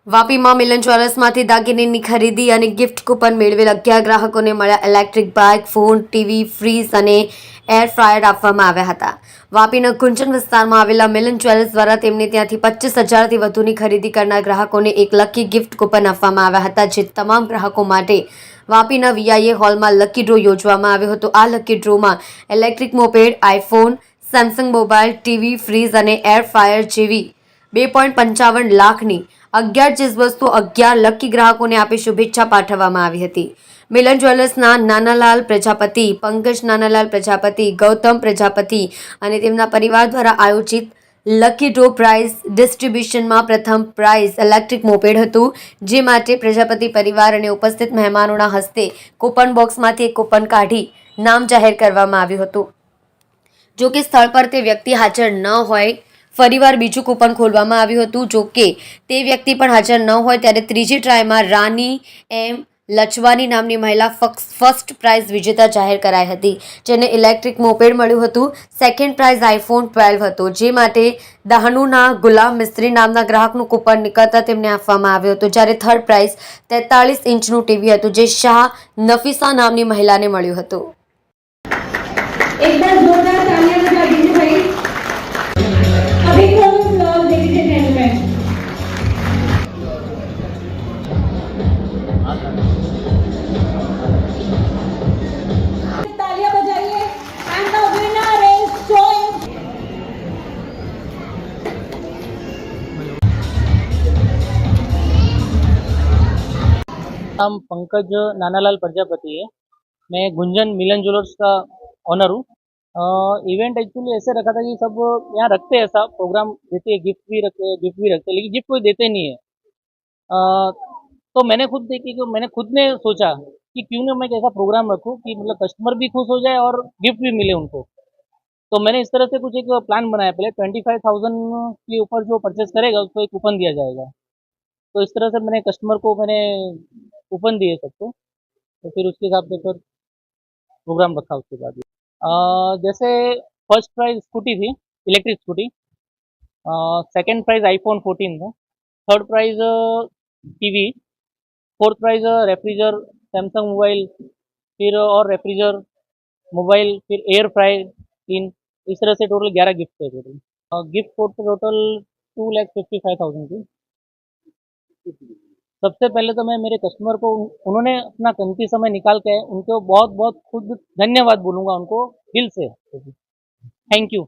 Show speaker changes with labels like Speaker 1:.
Speaker 1: વાપીમાં મિલન જ્વેલર્સમાંથી દાગીનાની ખરીદી અને gift coupon મેળવેલ 11 ગ્રાહકોને મળ્યા electric bike, phone, TV, fridge અને એર ફ્રાયર આપવામાં આવ્યા હતા. વાપીના કુંચન વિસ્તારમાં આવેલા મિલન જ્વેલર્સ દ્વારા તેમને ત્યાંથી 25,000થી વધુની ખરીદી કરનાર ગ્રાહકોને એક લકી ગિફ્ટ કૂપન આપવામાં આવ્યા હતા, જે તમામ ગ્રાહકો માટે વાપીના VIA હોલમાં લકી ડ્રો યોજવામાં આવ્યો હતો. આ લકી ડ્રોમાં electric moped, iPhone, Samsung mobile, TV, fridge અને એર ફ્રાયર જેવી 2.55 લાખની 11 ચીજવસ્તુઓ 11 લકી ગ્રાહકોને આપી શુભેચ્છા પાઠવવામાં આવી હતી. મિલન જ્વેલર્સના નાનાલાલ પ્રજાપતિ, પંકજ નાનાલાલ પ્રજાપતિ, ગૌતમ પ્રજાપતિ અને તેમના પરિવાર દ્વારા આયોજિત લકી ડ્રો પ્રાઇઝ ડિસ્ટ્રીબ્યુશનમાં પ્રથમ પ્રાઇઝ ઇલેક્ટ્રિક મોપેડ હતું, જે માટે પ્રજાપતિ પરિવાર અને ઉપસ્થિત મહેમાનોના હસ્તે કૂપન બોક્સમાંથી એક કૂપન કાઢી નામ જાહેર કરવામાં આવ્યું હતું. જો કે સ્થળ પર તે વ્યક્તિ હાજર ન હોય ફરીવાર બીજું કૂપન ખોલવામાં આવ્યું હતું. જો કે તે વ્યક્તિ પણ હાજર ન હોય ત્યારે ત્રીજી ટ્રાયમાં રાની એમ લચવાની નામની મહિલા ફર્સ્ટ પ્રાઇઝ વિજેતા જાહેર કરાઈ હતી, જેને ઇલેક્ટ્રિક મોપેડ મળ્યું હતું. સેકન્ડ પ્રાઇઝ આઈફોન 12 હતો, જે માટે દહાનુના ગુલામ મિસ્ત્રી નામના ગ્રાહકનું કૂપન નીકળતા તેમને આપવામાં આવ્યું હતું. જ્યારે થર્ડ પ્રાઇઝ 43 ઇંચનું ટીવી હતું, જે શાહ નફીસા નામની મહિલાને મળ્યું હતું.
Speaker 2: एक बार जोरदार तालियां बजा दीजिए भाई। अभी कौन फ्लोर लेडीज एंड जेंटलमैन। तालियां बजाइए and the winner is joint.
Speaker 3: नाम पंकज नानालाल प्रजापति है। मैं गुंजन मिलन ज्वेलर्स का ऑनर हूँ। इवेंट एक्चुअली ऐसे रखा था कि सब यहाँ रखते हैं, ऐसा प्रोग्राम देते हैं, गिफ्ट भी रखते हैं, लेकिन गिफ्ट कोई देते नहीं है। तो मैंने खुद देखी कि मैंने खुद ने सोचा कि क्यों ना मैं एक ऐसा प्रोग्राम रखूँ कि मतलब कस्टमर भी खुश हो जाए और गिफ्ट भी मिले उनको। तो मैंने इस तरह से कुछ एक प्लान बनाया। पहले 25,000 के ऊपर जो परचेस करेगा उसको एक कूपन दिया जाएगा। तो इस तरह से मैंने कस्टमर को कूपन दिए सबको। तो फिर उसके हिसाब से फिर प्रोग्राम रखा। उसके बाद जैसे फर्स्ट प्राइज स्कूटी थी, electric scooty. Second prize iPhone 14 था। Third prize TV. Fourth prize refrigerator Samsung mobile, फिर और रेफ्रिजर मोबाइल, फिर एयर फ्राई 3। इस तरह से टोटल 11 गिफ्ट थे। टोटल गिफ्ट टोटल 2,55,000 की। सबसे पहले तो मैं मेरे कस्टमर को उन्होंने अपना कीमती समय निकाल के उनको बहुत बहुत खुद धन्यवाद बोलूँगा उनको दिल से। Thank you.